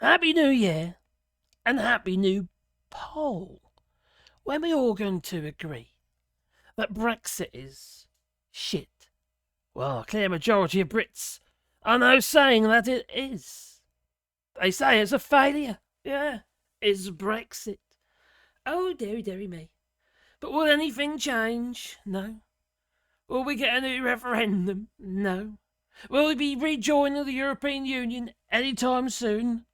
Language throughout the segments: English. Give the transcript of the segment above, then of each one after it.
Happy New Year and Happy New Poll. When we all going to agree that Brexit is shit? Well, a clear majority of Brits are now saying that it is. They say it's a failure. Yeah, it's Brexit. Oh, dearie, dearie me. But will anything change? No. Will we get a new referendum? No. Will we be rejoining the European Union any time soon?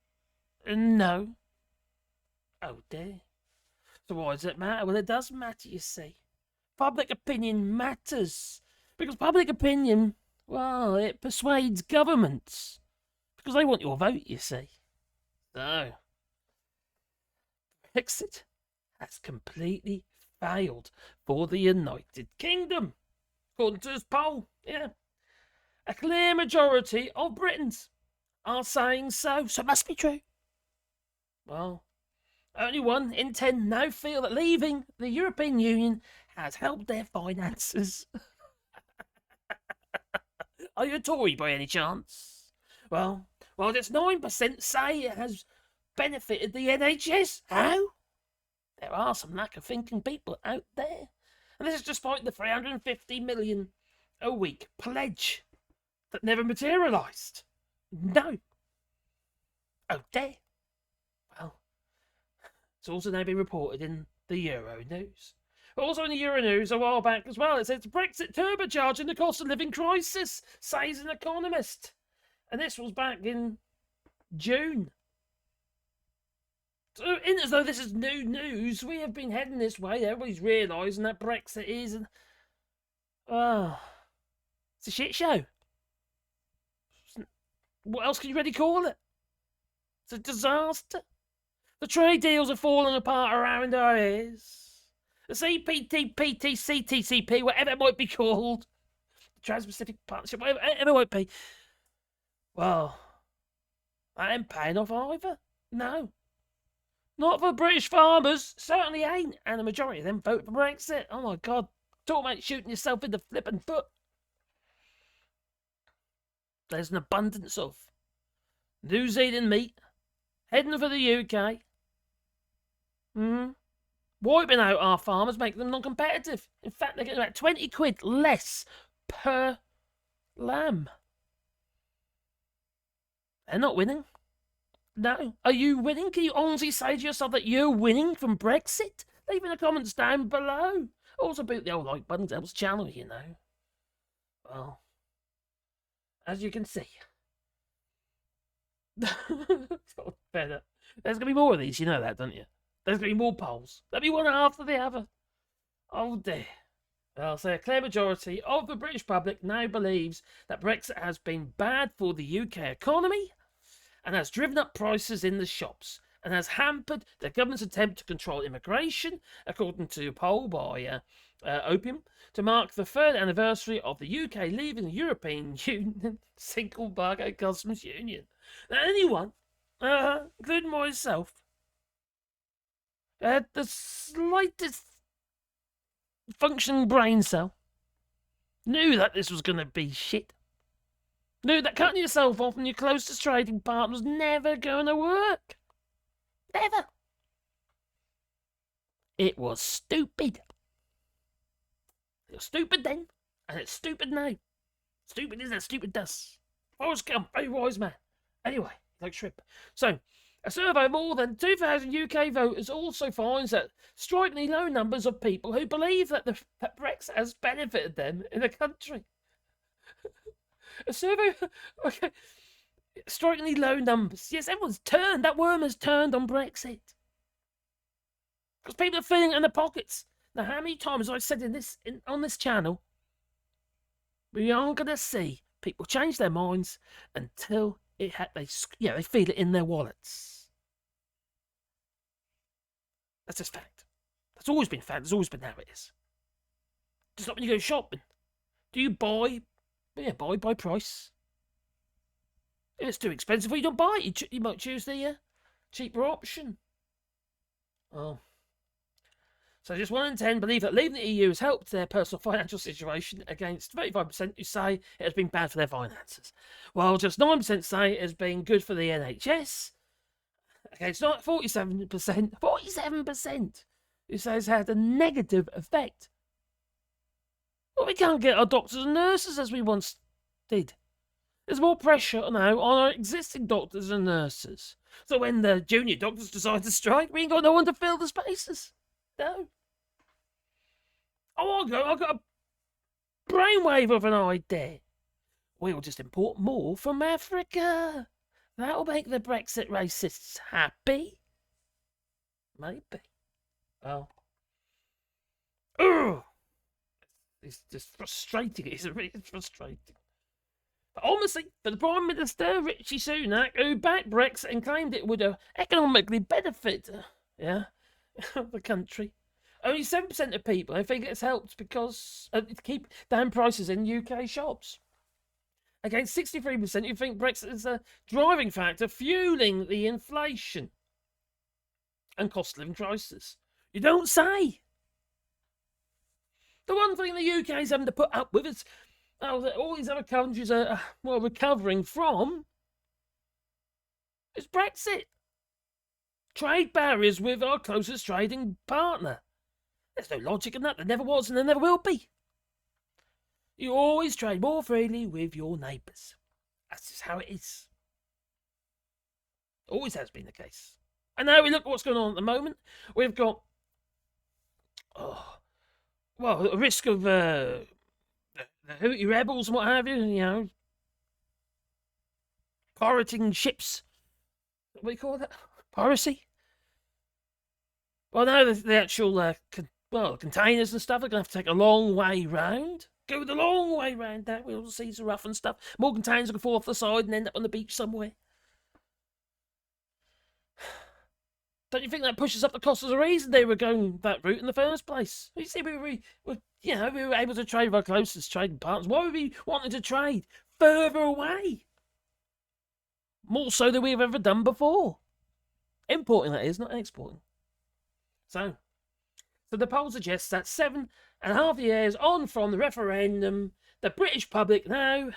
No. Oh dear. So why does it matter? Well, it does matter, you see. Public opinion matters. Because public opinion, well, it persuades governments. Because they want your vote, you see. So, Brexit has completely failed for the United Kingdom. According to this poll, yeah. A clear majority of Britons are saying so. So it must be true. Well, only 1 in 10 now feel that leaving the European Union has helped their finances. Are you a Tory by any chance? Well, just 9% say it has benefited the NHS. How? There are some lack of thinking people out there. And this is despite the 350 million a week pledge that never materialised. No. Oh dear. Well, it's also now been reported in the Euro News. But also in the Euro News a while back as well, it says Brexit turbocharging the cost of living crisis, says an economist. And this was back in June. So, in as though this is new news, we have been heading this way. Everybody's realising that Brexit is it's a shit show. What else can you really call it? It's a disaster. The trade deals are falling apart around our ears. The CPT, PT, CTCP, whatever it might be called, the Trans-Pacific Partnership, whatever it might be. Well, that ain't paying off either. No. Not for British farmers. Certainly ain't. And the majority of them vote for Brexit. Oh my God. Talk about shooting yourself in the flippin' foot. There's an abundance of New Zealand meat heading for the UK. Wiping out our farmers, making them non-competitive. In fact, they're getting about 20 quid less per lamb. They're not winning. No. Are you winning? Can you honestly say to yourself that you're winning from Brexit? Leave in the comments down below. Also boot the old like button to help us channel, you know. Well, as you can see. Better. There's going to be more of these, you know that, don't you? There's going to be more polls. There'll be one after the other. Oh dear. Well, so a clear majority of the British public now believes that Brexit has been bad for the UK economy and has driven up prices in the shops and has hampered the government's attempt to control immigration, according to a poll by Opium, to mark the 3rd anniversary of the UK leaving the European Union Single Market Customs Union. Now, anyone, including myself, the slightest functioning brain cell knew that this was going to be shit. Knew that cutting yourself off from your closest trading partner was never going to work. Never. It was stupid. It was stupid then, and it's stupid now. Stupid is as stupid does. Forrest Gump, very wise man. Anyway, like shrimp. So, a survey of more than 2,000 UK voters also finds that strikingly low numbers of people who believe that that Brexit has benefited them in the country. A survey, okay, strikingly low numbers. Yes, everyone's turned. That worm has turned on Brexit because people are feeling it in their pockets. Now, how many times I've said on this channel, we aren't going to see people change their minds until they feel it in their wallets. That's just fact. That's always been fact. That's always been how it is. Just like when you go shopping. Do you buy? Yeah, buy price. If it's too expensive, well, you don't buy it. You might choose the cheaper option. Oh. So just 1 in 10 believe that leaving the EU has helped their personal financial situation, against 35% who say it has been bad for their finances. While just 9% say it has been good for the NHS, Okay, it's not 47%. 47% who say it's had a negative effect. Well, we can't get our doctors and nurses as we once did. There's more pressure now on our existing doctors and nurses. So when the junior doctors decide to strike, we ain't got no one to fill the spaces. No. Oh, I've got a brainwave of an idea. We'll just import more from Africa. That'll make the Brexit racists happy. Maybe. Well. Ugh. It's just frustrating. It's really frustrating. But honestly, for the Prime Minister, Richie Sunak, who backed Brexit and claimed it would economically benefit the country, only 7% of people I think it's helped because to keep down prices in UK shops. Against 63% who think Brexit is a driving factor fueling the inflation and cost of living crisis. You don't say. The one thing the UK is having to put up with is that all these other countries are recovering from is Brexit. Trade barriers with our closest trading partner. There's no logic in that. There never was and there never will be. You always trade more freely with your neighbours. That's just how it is. Always has been the case. And now we look at what's going on at the moment. We've got, a risk of the Houthi rebels and what have you, pirating ships. What do you call that? Piracy? Well, now the actual, containers and stuff are going to have to take a long way round. Go the long way round that. We'll see some rough and stuff. More containers will fall off the side and end up on the beach somewhere. Don't you think that pushes up the cost of the reason they were going that route in the first place? You see, we were able to trade with our closest trading partners. Why would we wanting to trade further away? More so than we've ever done before. Importing, that is, not exporting. So the poll suggests that 7.5 years on from the referendum, the British public now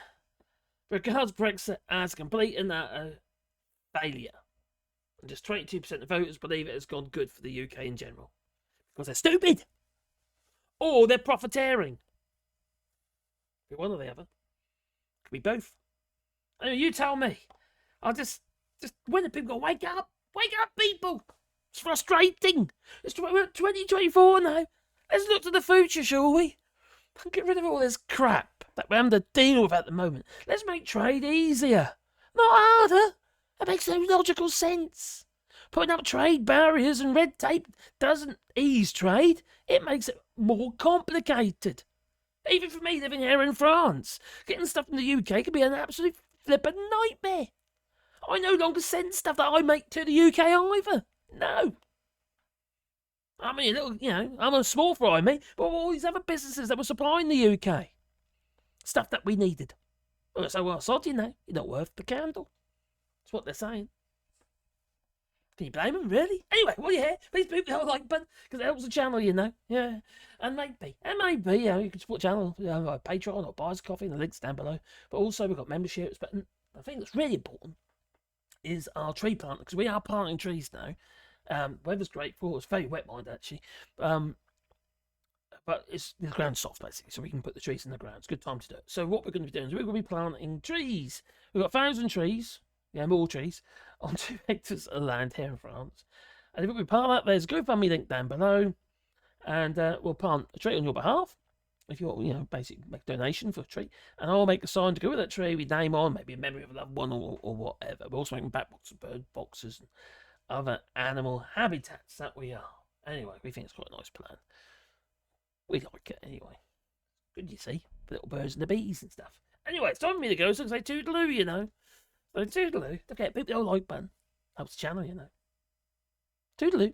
regards Brexit as a complete and utter failure. And just 22% of voters believe it has gone good for the UK in general. Because they're stupid! Or they're profiteering. Could be one or the other. Could be both. I mean, you tell me. Just when are people going to wake up? Wake up, people! It's frustrating. It's 2024 now. Let's look to the future, shall we? Get rid of all this crap that we're having to deal with at the moment. Let's make trade easier, not harder. It makes no logical sense. Putting up trade barriers and red tape doesn't ease trade. It makes it more complicated. Even for me living here in France, getting stuff from the UK can be an absolute flippin' nightmare. I no longer send stuff that I make to the UK either. No. I mean, I'm a small fry, mate, but all these other businesses that were supplying the UK. Stuff that we needed. Well, sod, you're not worth the candle. That's what they're saying. Can you blame them, really? Anyway, well, yeah, please poop the like button, because it helps the channel, Yeah. And maybe, you can support the channel, by Patreon or buy us coffee, the link's down below. But also, we've got memberships, but the thing that's really important is our tree planting, because we are planting trees now. Weather's great for it. It's very wet, mind, actually. But the ground's soft, basically, so we can put the trees in the ground. It's a good time to do it. So what we're going to be doing is we're going to be planting trees. We've got 1,000 trees, more trees, on 2 hectares of land here in France. And if we plant that, there's a GoFundMe link down below. And we'll plant a tree on your behalf. If you want, basically make a donation for a tree. And I'll make a sign to go with that tree, we name on, maybe a memory of a loved one or whatever. We're also making back boxes, bird boxes, and other animal habitats that we are. Anyway, we think it's quite a nice plan. We like it anyway. Good, you see. The little birds and the bees and stuff. Anyway, it's time for me to go, so I say toodaloo, So toodaloo. Don't forget, people don't like button. Helps the channel, Toodaloo.